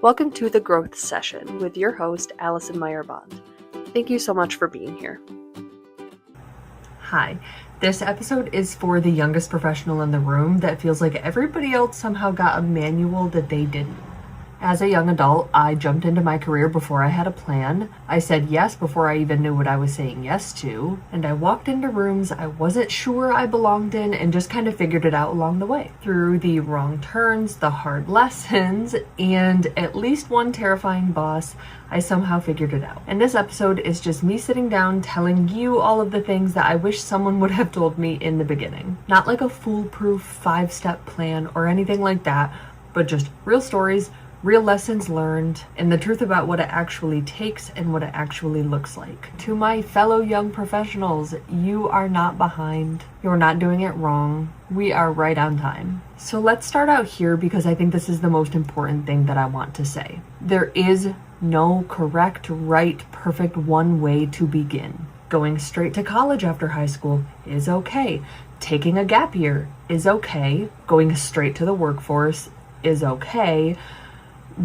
Welcome to the Growth Session with your host, Allison Meyer-Bond. Thank you so much for being here. Hi, this episode is for the youngest professional in the room that feels like everybody else somehow got a manual that they didn't. As a young adult, I jumped into my career before I had a plan. I said yes before I even knew what I was saying yes to, and I walked into rooms I wasn't sure I belonged in and just kind of figured it out along the way. Through the wrong turns, the hard lessons, and at least one terrifying boss, I somehow figured it out. And this episode is just me sitting down telling you all of the things that I wish someone would have told me in the beginning. Not like a foolproof 5-step plan or anything like that, but just real stories, real lessons learned, and the truth about what it actually takes and what it actually looks like. To my fellow young professionals, you are not behind. You're not doing it wrong. We are right on time. So let's start out here because I think this is the most important thing that I want to say. There is no correct, right, perfect one way to begin. Going straight to college after high school is okay. Taking a gap year is okay. Going straight to the workforce is okay.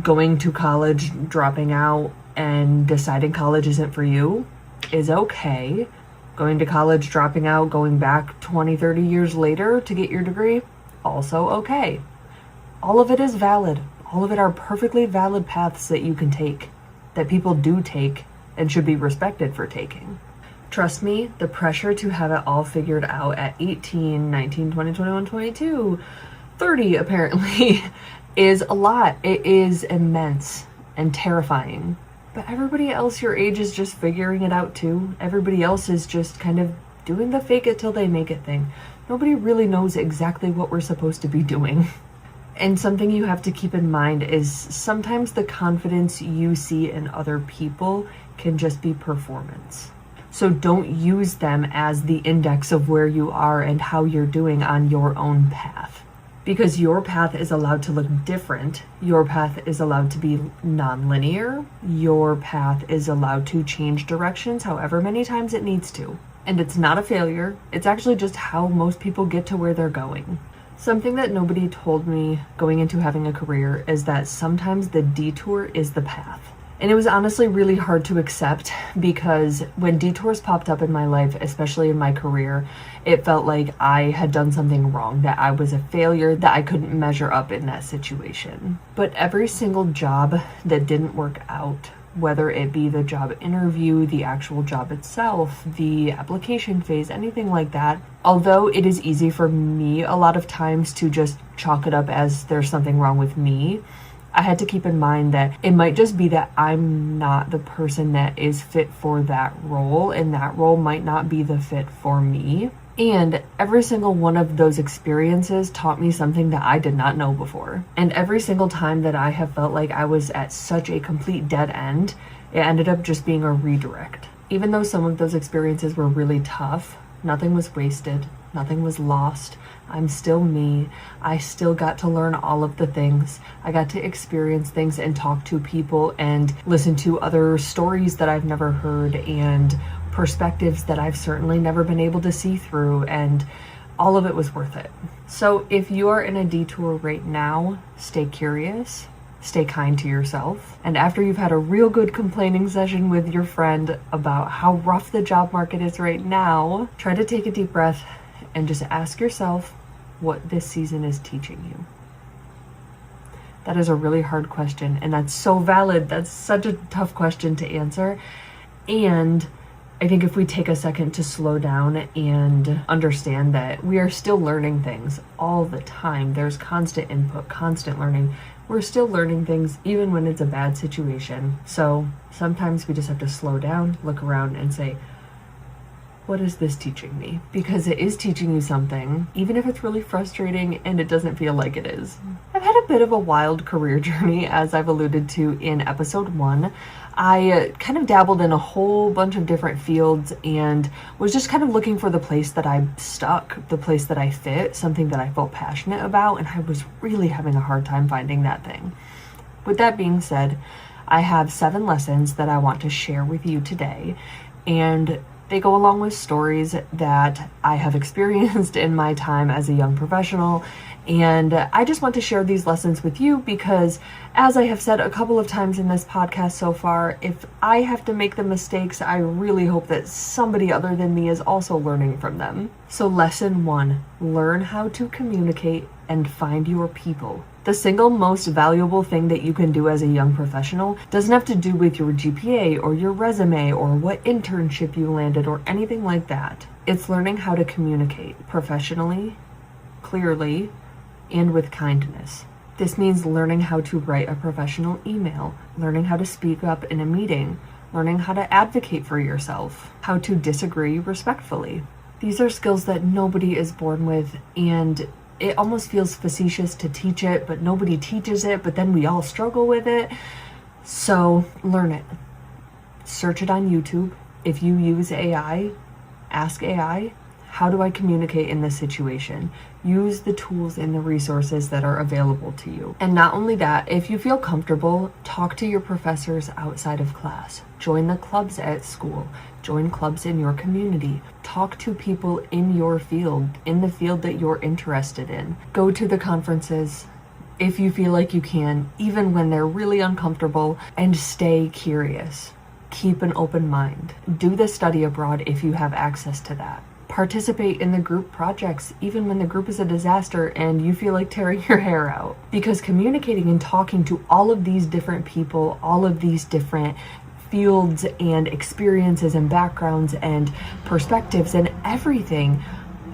Going to college, dropping out, and deciding college isn't for you is okay. Going to college, dropping out, going back 20, 30 years later to get your degree, also okay. All of it is valid. All of it are perfectly valid paths that you can take, that people do take, and should be respected for taking. Trust me, the pressure to have it all figured out at 18, 19, 20, 21, 22, 30 apparently, is a lot. It is immense and terrifying. But everybody else your age is just figuring it out too. Everybody else is just kind of doing the fake it till they make it thing. Nobody really knows exactly what we're supposed to be doing. And something you have to keep in mind is sometimes the confidence you see in other people can just be performance. So don't use them as the index of where you are and how you're doing on your own path. Because your path is allowed to look different. Your path is allowed to be non-linear. Your path is allowed to change directions however many times it needs to. And it's not a failure. It's actually just how most people get to where they're going. Something that nobody told me going into having a career is that sometimes the detour is the path. And it was honestly really hard to accept because when detours popped up in my life, especially in my career, it felt like I had done something wrong, that I was a failure, that I couldn't measure up in that situation. But every single job that didn't work out, whether it be the job interview, the actual job itself, the application phase, anything like that, although it is easy for me a lot of times to just chalk it up as there's something wrong with me, I had to keep in mind that it might just be that I'm not the person that is fit for that role, and that role might not be the fit for me. And every single one of those experiences taught me something that I did not know before. And every single time that I have felt like I was at such a complete dead end, it ended up just being a redirect. Even though some of those experiences were really tough, nothing was wasted, nothing was lost. I'm still me. I still got to learn all of the things. I got to experience things and talk to people and listen to other stories that I've never heard and perspectives that I've certainly never been able to see through, and all of it was worth it. So if you are in a detour right now, stay curious, stay kind to yourself, and after you've had a real good complaining session with your friend about how rough the job market is right now, try to take a deep breath and just ask yourself what this season is teaching you. That is a really hard question, and that's so valid. That's such a tough question to answer. And I think if we take a second to slow down and understand that we are still learning things all the time, there's constant input, constant learning. We're still learning things even when it's a bad situation. So sometimes we just have to slow down, look around, and say, what is this teaching me? Because it is teaching you something, even if it's really frustrating and it doesn't feel like it is. I've had a bit of a wild career journey, as I've alluded to in episode 1. I kind of dabbled in a whole bunch of different fields and was just kind of looking for the place that I stuck, the place that I fit, something that I felt passionate about, and I was really having a hard time finding that thing. With that being said, I have 7 lessons that I want to share with you today, and they go along with stories that I have experienced in my time as a young professional And I just want to share these lessons with you because, as I have said a couple of times in this podcast so far, if I have to make the mistakes, I really hope that somebody other than me is also learning from them. So lesson 1, learn how to communicate and find your people. The single most valuable thing that you can do as a young professional doesn't have to do with your GPA or your resume or what internship you landed or anything like that. It's learning how to communicate professionally, clearly, and with kindness. This means learning how to write a professional email, learning how to speak up in a meeting, learning how to advocate for yourself, how to disagree respectfully. These are skills that nobody is born with, and it almost feels facetious to teach it, but nobody teaches it, but then we all struggle with it. So learn it. Search it on YouTube. If you use AI, ask AI, how do I communicate in this situation? Use the tools and the resources that are available to you. And not only that, if you feel comfortable, talk to your professors outside of class. Join the clubs at school. Join clubs in your community. Talk to people in your field, in the field that you're interested in. Go to the conferences if you feel like you can, even when they're really uncomfortable, and stay curious. Keep an open mind. Do the study abroad if you have access to that. Participate in the group projects, even when the group is a disaster and you feel like tearing your hair out. Because communicating and talking to all of these different people, all of these different fields and experiences and backgrounds and perspectives and everything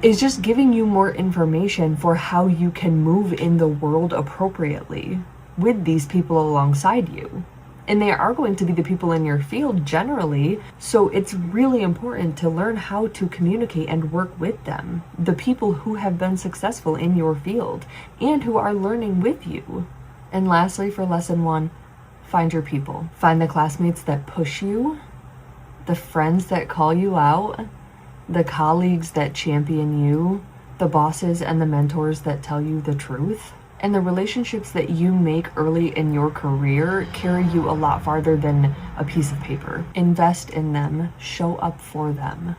is just giving you more information for how you can move in the world appropriately with these people alongside you. And they are going to be the people in your field generally, so it's really important to learn how to communicate and work with them, the people who have been successful in your field and who are learning with you. And lastly, for lesson 1, find your people. Find the classmates that push you, the friends that call you out, the colleagues that champion you, the bosses and the mentors that tell you the truth. And the relationships that you make early in your career carry you a lot farther than a piece of paper. Invest in them, show up for them.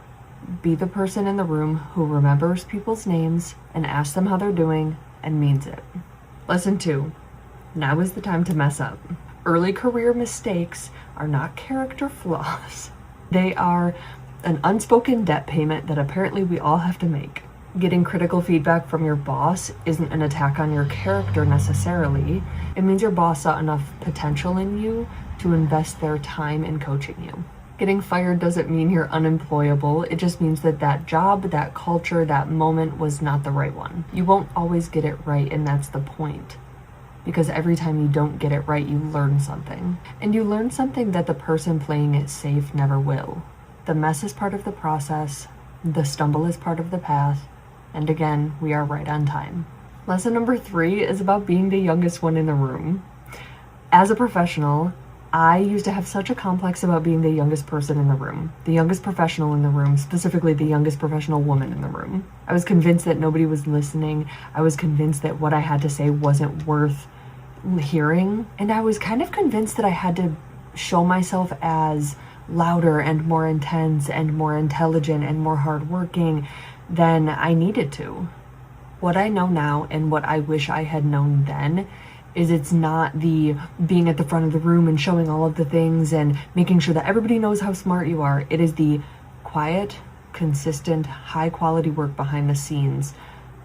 Be the person in the room who remembers people's names and asks them how they're doing and means it. Lesson 2, now is the time to mess up. Early career mistakes are not character flaws. They are an unspoken debt payment that apparently we all have to make. Getting critical feedback from your boss isn't an attack on your character necessarily. It means your boss saw enough potential in you to invest their time in coaching you. Getting fired doesn't mean you're unemployable. It just means that that job, that culture, that moment was not the right one. You won't always get it right, and that's the point. Because every time you don't get it right, you learn something. And you learn something that the person playing it safe never will. The mess is part of the process. The stumble is part of the path. And again, we are right on time. Lesson number 3 is about being the youngest one in the room. As a professional, I used to have such a complex about being the youngest person in the room, the youngest professional in the room, specifically the youngest professional woman in the room. I was convinced that nobody was listening. I was convinced that what I had to say wasn't worth hearing. And I was kind of convinced that I had to show myself as louder and more intense and more intelligent and more hardworking than I needed to. What I know now and what I wish I had known then is it's not the being at the front of the room and showing all of the things and making sure that everybody knows how smart you are. It is the quiet, consistent, high quality work behind the scenes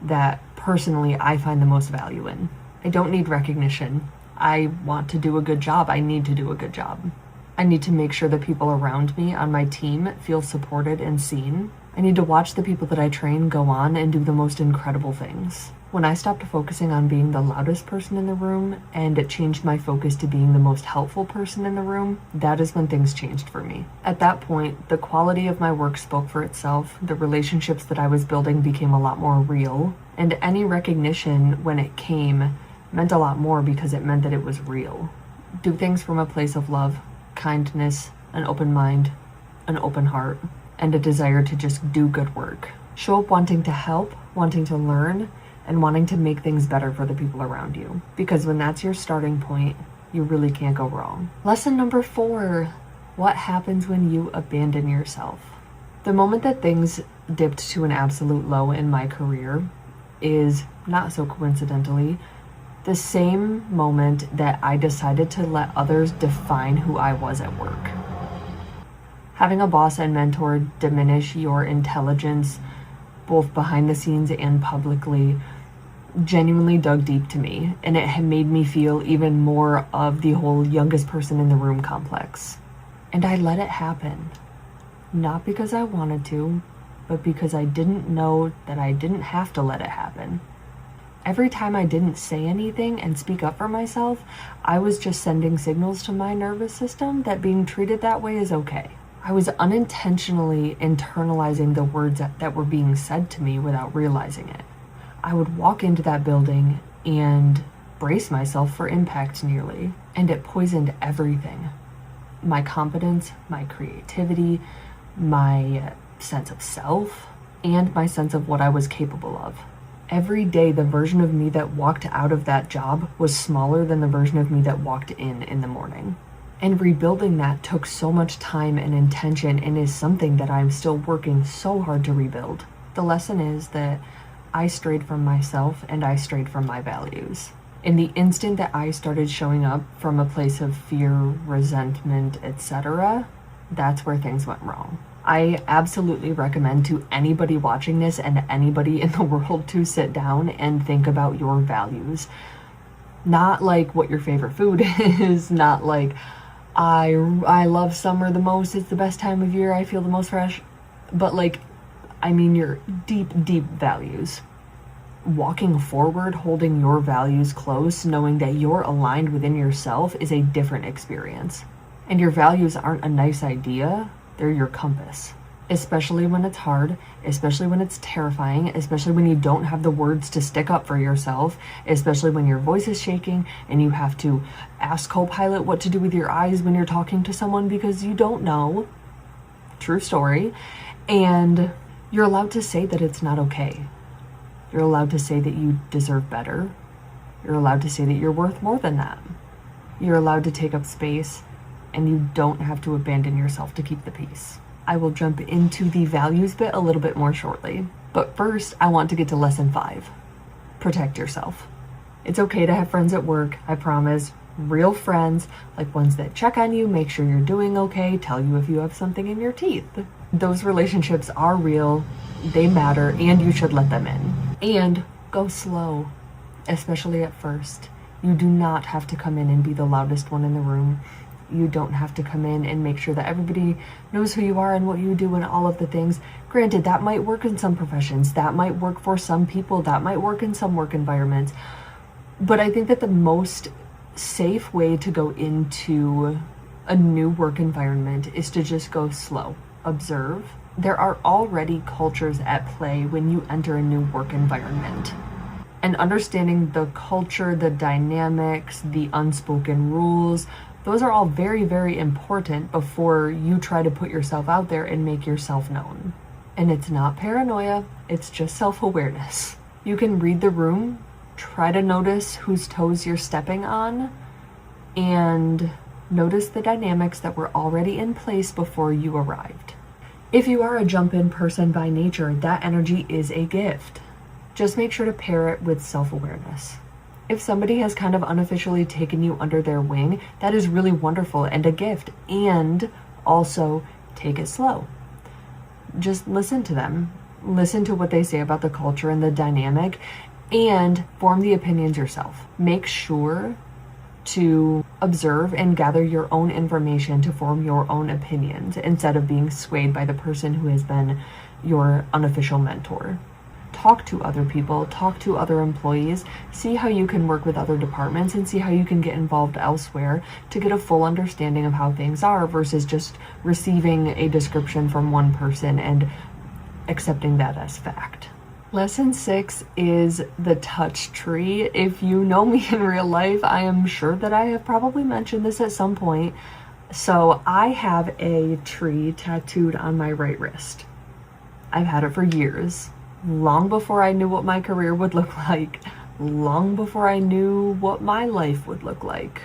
that personally I find the most value in. I don't need recognition. I want to do a good job. I need to do a good job. I need to make sure that people around me on my team feel supported and seen. I need to watch the people that I train go on and do the most incredible things. When I stopped focusing on being the loudest person in the room and it changed my focus to being the most helpful person in the room, that is when things changed for me. At that point, the quality of my work spoke for itself. The relationships that I was building became a lot more real, and any recognition when it came meant a lot more because it meant that it was real. Do things from a place of love, kindness, an open mind, an open heart, and a desire to just do good work. Show up wanting to help, wanting to learn, and wanting to make things better for the people around you. Because when that's your starting point, you really can't go wrong. Lesson number 4, what happens when you abandon yourself? The moment that things dipped to an absolute low in my career, is, not so coincidentally, the same moment that I decided to let others define who I was at work. Having a boss and mentor diminish your intelligence, both behind the scenes and publicly, genuinely dug deep to me, and it had made me feel even more of the whole youngest person in the room complex. And I let it happen. Not because I wanted to, but because I didn't know that I didn't have to let it happen. Every time I didn't say anything and speak up for myself, I was just sending signals to my nervous system that being treated that way is okay. I was unintentionally internalizing the words that were being said to me without realizing it. I would walk into that building and brace myself for impact nearly, and it poisoned everything. My confidence, my creativity, my sense of self, and my sense of what I was capable of. Every day, the version of me that walked out of that job was smaller than the version of me that walked in the morning. And rebuilding that took so much time and intention, and is something that I'm still working so hard to rebuild. The lesson is that I strayed from myself and I strayed from my values. In the instant that I started showing up from a place of fear, resentment, etc., that's where things went wrong. I absolutely recommend to anybody watching this and anybody in the world to sit down and think about your values. Not like what your favorite food is, not like I love summer the most, it's the best time of year, I feel the most fresh, but like, I mean your deep, deep values. Walking forward, holding your values close, knowing that you're aligned within yourself is a different experience. And your values aren't a nice idea, they're your compass. Especially when it's hard, especially when it's terrifying, especially when you don't have the words to stick up for yourself, especially when your voice is shaking and you have to ask Copilot what to do with your eyes when you're talking to someone because you don't know. True story. And you're allowed to say that it's not okay. You're allowed to say that you deserve better. You're allowed to say that you're worth more than that. You're allowed to take up space, and you don't have to abandon yourself to keep the peace. I will jump into the values bit a little bit more shortly. But first, I want to get to lesson 5. Protect yourself. It's okay to have friends at work, I promise. Real friends, like ones that check on you, make sure you're doing okay, tell you if you have something in your teeth. Those relationships are real, they matter, and you should let them in. And go slow, especially at first. You do not have to come in and be the loudest one in the room. You don't have to come in and make sure that everybody knows who you are and what you do and all of the things. Granted, that might work in some professions. That might work for some people. That might work in some work environments. But I think that the most safe way to go into a new work environment is to just go slow. Observe. There are already cultures at play when you enter a new work environment. And understanding the culture, the dynamics, the unspoken rules, those are all very, very important before you try to put yourself out there and make yourself known. And it's not paranoia, it's just self-awareness. You can read the room, try to notice whose toes you're stepping on, and notice the dynamics that were already in place before you arrived. If you are a jump-in person by nature, that energy is a gift. Just make sure to pair it with self-awareness. If somebody has kind of unofficially taken you under their wing, that is really wonderful and a gift. And also, take it slow. Just listen to them. Listen to what they say about the culture and the dynamic, and form the opinions yourself. Make sure to observe and gather your own information to form your own opinions instead of being swayed by the person who has been your unofficial mentor. Talk to other people, talk to other employees, see how you can work with other departments, and see how you can get involved elsewhere to get a full understanding of how things are versus just receiving a description from one person and accepting that as fact. Lesson 6 is the touch tree. If you know me in real life, I am sure that I have probably mentioned this at some point. So I have a tree tattooed on my right wrist. I've had it for years. Long before I knew what my career would look like, long before I knew what my life would look like.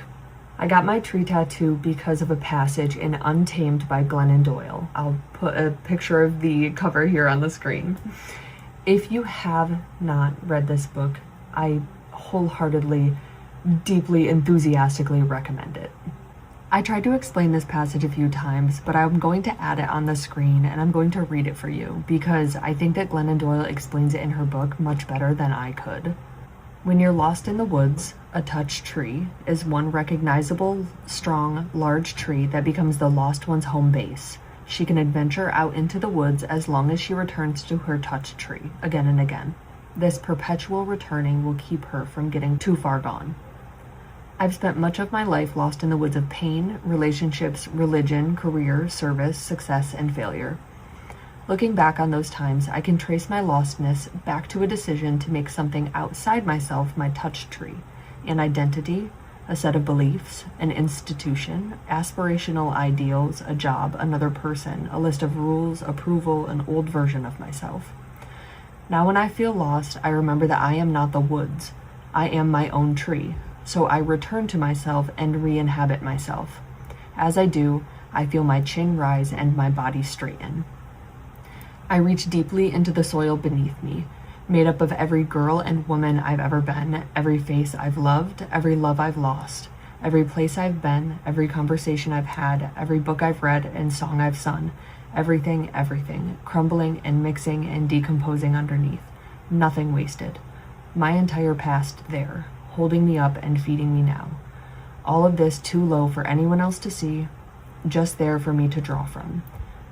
I got my tree tattoo because of a passage in Untamed by Glennon Doyle. I'll put a picture of the cover here on the screen. If you have not read this book, I wholeheartedly, deeply, enthusiastically recommend it. I tried to explain this passage a few times, but I'm going to add it on the screen and I'm going to read it for you because I think that Glennon Doyle explains it in her book much better than I could. When you're lost in the woods, a touched tree is one recognizable, strong, large tree that becomes the lost one's home base. She can adventure out into the woods as long as she returns to her touched tree again and again. This perpetual returning will keep her from getting too far gone. I've spent much of my life lost in the woods of pain, relationships, religion, career, service, success, and failure. Looking back on those times, I can trace my lostness back to a decision to make something outside myself my touch tree, an identity, a set of beliefs, an institution, aspirational ideals, a job, another person, a list of rules, approval, an old version of myself. Now when I feel lost, I remember that I am not the woods. I am my own tree. So I return to myself and re-inhabit myself. As I do, I feel my chin rise and my body straighten. I reach deeply into the soil beneath me, made up of every girl and woman I've ever been, every face I've loved, every love I've lost, every place I've been, every conversation I've had, every book I've read and song I've sung, everything, crumbling and mixing and decomposing underneath. Nothing wasted. My entire past there, holding me up and feeding me now. All of this too low for anyone else to see, just there for me to draw from.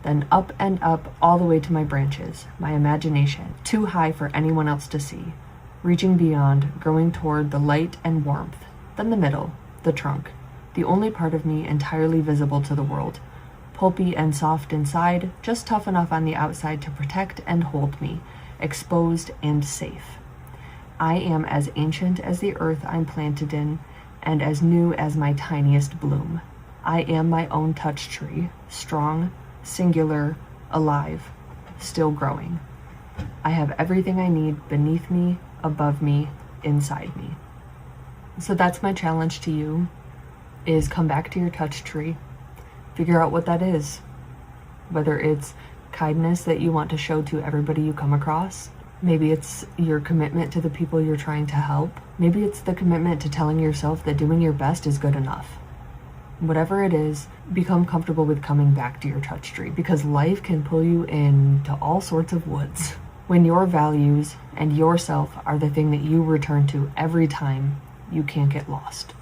Then up and up all the way to my branches, my imagination, too high for anyone else to see. Reaching beyond, growing toward the light and warmth, then the middle, the trunk, the only part of me entirely visible to the world. Pulpy and soft inside, just tough enough on the outside to protect and hold me, exposed and safe. I am as ancient as the earth I'm planted in, and as new as my tiniest bloom. I am my own touch tree, strong, singular, alive, still growing. I have everything I need beneath me, above me, inside me. So that's my challenge to you, is come back to your touch tree. Figure out what that is. Whether it's kindness that you want to show to everybody you come across, maybe it's your commitment to the people you're trying to help. Maybe it's the commitment to telling yourself that doing your best is good enough. Whatever it is, become comfortable with coming back to your touch tree because life can pull you into all sorts of woods. When your values and yourself are the thing that you return to every time, you can't get lost.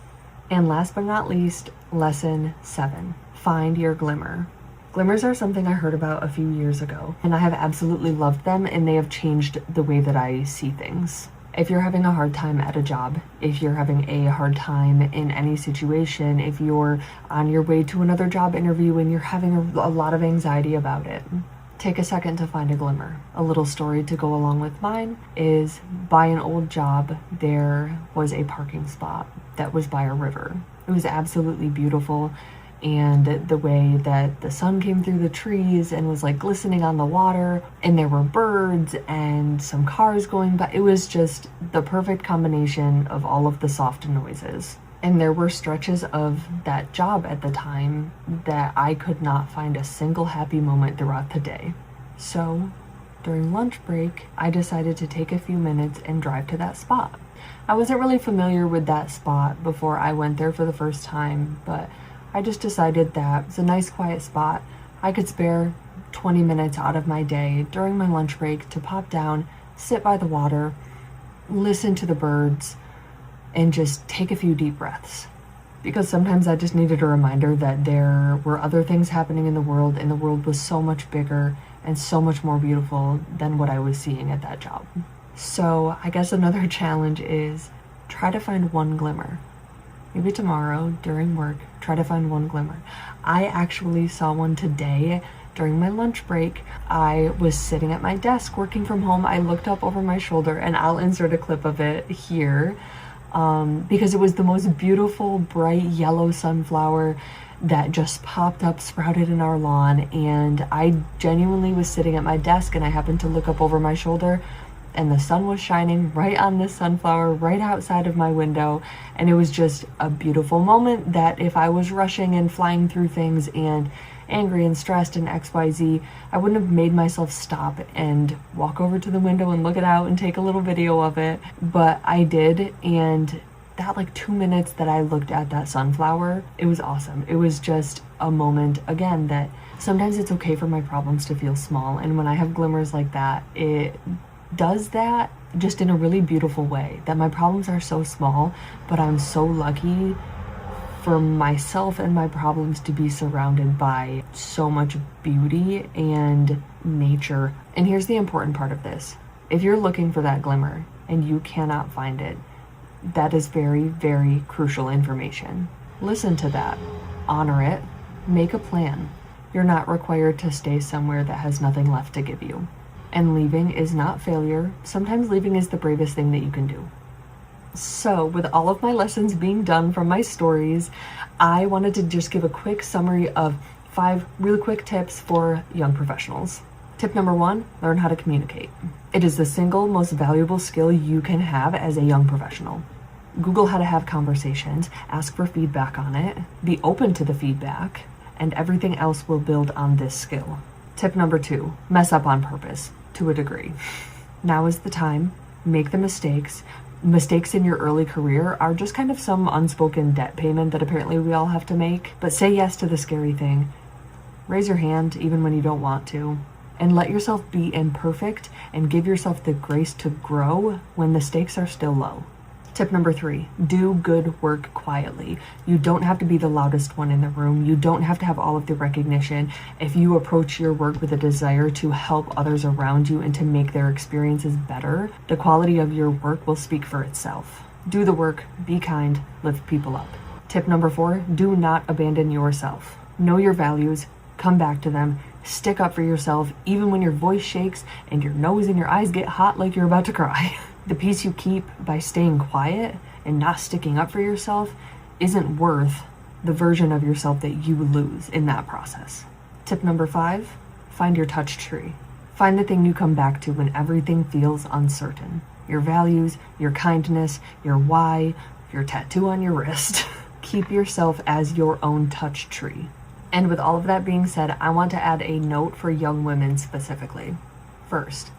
And last but not least, lesson 7, find your glimmer. Glimmers are something I heard about a few years ago, and I have absolutely loved them, and they have changed the way that I see things. If you're having a hard time at a job, if you're having a hard time in any situation, if you're on your way to another job interview and you're having a lot of anxiety about it, take a second to find a glimmer. A little story to go along with mine is by an old job, there was a parking spot that was by a river. It was absolutely beautiful. And the way that the sun came through the trees and was like glistening on the water, and there were birds and some cars going by. It was just the perfect combination of all of the soft noises. And there were stretches of that job at the time that I could not find a single happy moment throughout the day. So during lunch break, I decided to take a few minutes and drive to that spot. I wasn't really familiar with that spot before I went there for the first time, but I just decided that it's a nice quiet spot. I could spare 20 minutes out of my day during my lunch break to pop down, sit by the water, listen to the birds, and just take a few deep breaths. Because sometimes I just needed a reminder that there were other things happening in the world, and the world was so much bigger and so much more beautiful than what I was seeing at that job. So I guess another challenge is try to find one glimmer. Maybe tomorrow during work, try to find one glimmer. I actually saw one today during my lunch break. I was sitting at my desk working from home. I looked up over my shoulder, and I'll insert a clip of it here because it was the most beautiful, bright yellow sunflower that just popped up, sprouted in our lawn. And I genuinely was sitting at my desk, and I happened to look up over my shoulder, and the sun was shining right on this sunflower right outside of my window. And it was just a beautiful moment that if I was rushing and flying through things and angry and stressed and XYZ, I wouldn't have made myself stop and walk over to the window and look it out and take a little video of it. But I did, and that like 2 minutes that I looked at that sunflower, it was awesome. It was just a moment, again, that sometimes it's okay for my problems to feel small. And when I have glimmers like that, it does that just in a really beautiful way, that my problems are so small, but I'm so lucky for myself and my problems to be surrounded by so much beauty and nature. And here's the important part of this. If you're looking for that glimmer and you cannot find it, that is very, very crucial information. Listen to that, honor it, make a plan. You're not required to stay somewhere that has nothing left to give you. And leaving is not failure. Sometimes leaving is the bravest thing that you can do. So with all of my lessons being done from my stories, I wanted to just give a quick summary of 5 really quick tips for young professionals. Tip number 1, learn how to communicate. It is the single most valuable skill you can have as a young professional. Google how to have conversations, ask for feedback on it, be open to the feedback, and everything else will build on this skill. Tip number 2, mess up on purpose, to a degree. Now is the time, make the mistakes. Mistakes in your early career are just kind of some unspoken debt payment that apparently we all have to make. But say yes to the scary thing. Raise your hand even when you don't want to. And let yourself be imperfect and give yourself the grace to grow when the stakes are still low. Tip number 3, do good work quietly. You don't have to be the loudest one in the room. You don't have to have all of the recognition. If you approach your work with a desire to help others around you and to make their experiences better, the quality of your work will speak for itself. Do the work, be kind, lift people up. Tip number 4, do not abandon yourself. Know your values, come back to them, stick up for yourself even when your voice shakes and your nose and your eyes get hot like you're about to cry. The peace you keep by staying quiet and not sticking up for yourself isn't worth the version of yourself that you lose in that process. Tip number 5, find your touch tree. Find the thing you come back to when everything feels uncertain. Your values, your kindness, your why, your tattoo on your wrist. Keep yourself as your own touch tree. And with all of that being said, I want to add a note for young women specifically. First,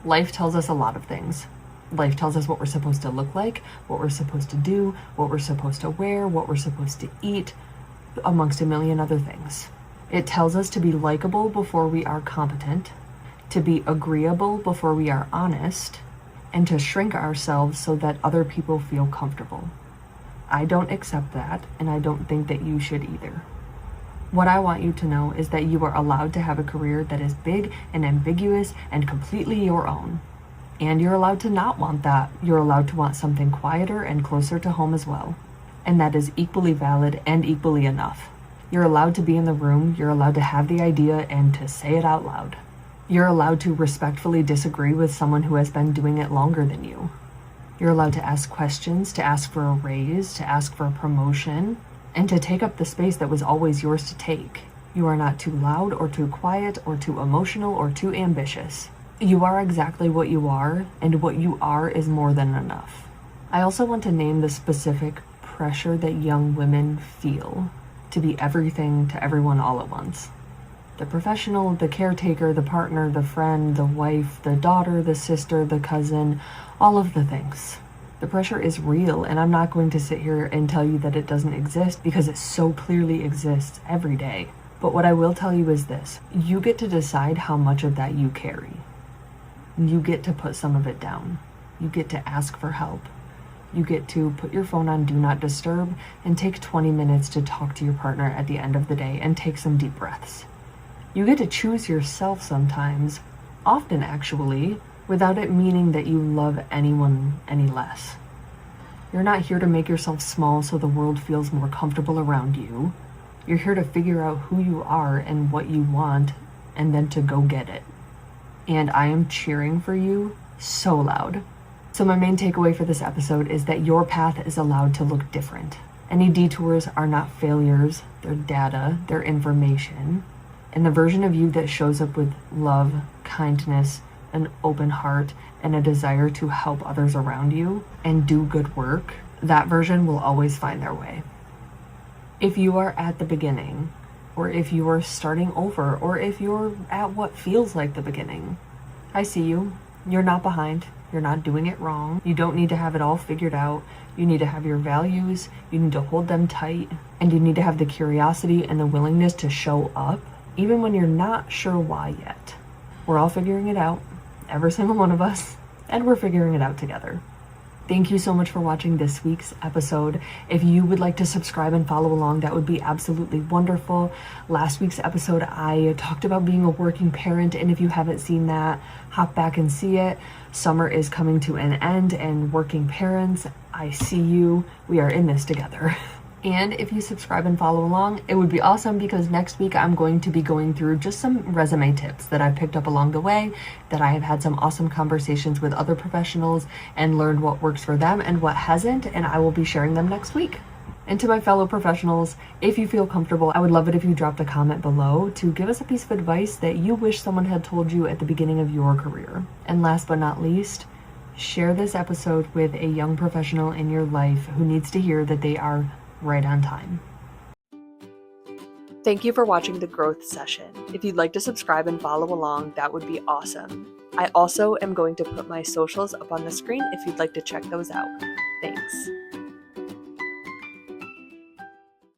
life tells us a lot of things. Life tells us what we're supposed to look like, what we're supposed to do, what we're supposed to wear, what we're supposed to eat, amongst a million other things. It tells us to be likable before we are competent, to be agreeable before we are honest, and to shrink ourselves so that other people feel comfortable. I don't accept that, and I don't think that you should either. What I want you to know is that you are allowed to have a career that is big and ambiguous and completely your own. And you're allowed to not want that. You're allowed to want something quieter and closer to home as well. And that is equally valid and equally enough. You're allowed to be in the room. You're allowed to have the idea and to say it out loud. You're allowed to respectfully disagree with someone who has been doing it longer than you. You're allowed to ask questions, to ask for a raise, to ask for a promotion, and to take up the space that was always yours to take. You are not too loud or too quiet or too emotional or too ambitious. You are exactly what you are, and what you are is more than enough. I also want to name the specific pressure that young women feel to be everything to everyone all at once. The professional, the caretaker, the partner, the friend, the wife, the daughter, the sister, the cousin, all of the things. The pressure is real, and I'm not going to sit here and tell you that it doesn't exist because it so clearly exists every day. But what I will tell you is this: you get to decide how much of that you carry. You get to put some of it down. You get to ask for help. You get to put your phone on Do Not Disturb and take 20 minutes to talk to your partner at the end of the day and take some deep breaths. You get to choose yourself sometimes, often actually, without it meaning that you love anyone any less. You're not here to make yourself small so the world feels more comfortable around you. You're here to figure out who you are and what you want, and then to go get it. And I am cheering for you so loud. So my main takeaway for this episode is that your path is allowed to look different. Any detours are not failures, they're data, they're information. And the version of you that shows up with love, kindness, an open heart, and a desire to help others around you and do good work, that version will always find their way. If you are at the beginning, or if you're starting over, or if you're at what feels like the beginning. I see you. You're not behind. You're not doing it wrong. You don't need to have it all figured out. You need to have your values. You need to hold them tight. And you need to have the curiosity and the willingness to show up, even when you're not sure why yet. We're all figuring it out, every single one of us, and we're figuring it out together. Thank you so much for watching this week's episode. If you would like to subscribe and follow along, that would be absolutely wonderful. Last week's episode, I talked about being a working parent, and if you haven't seen that, hop back and see it. Summer is coming to an end, and working parents, I see you. We are in this together. And if you subscribe and follow along, it would be awesome, because next week I'm going to be going through just some resume tips that I've picked up along the way, that I have had some awesome conversations with other professionals and learned what works for them and what hasn't, and I will be sharing them next week. And to my fellow professionals, if you feel comfortable, I would love it if you dropped a comment below to give us a piece of advice that you wish someone had told you at the beginning of your career. And last but not least, share this episode with a young professional in your life who needs to hear that they are right on time. Thank you for watching the growth session. If you'd like to subscribe and follow along, that would be awesome. I also am going to put my socials up on the screen if you'd like to check those out. Thanks.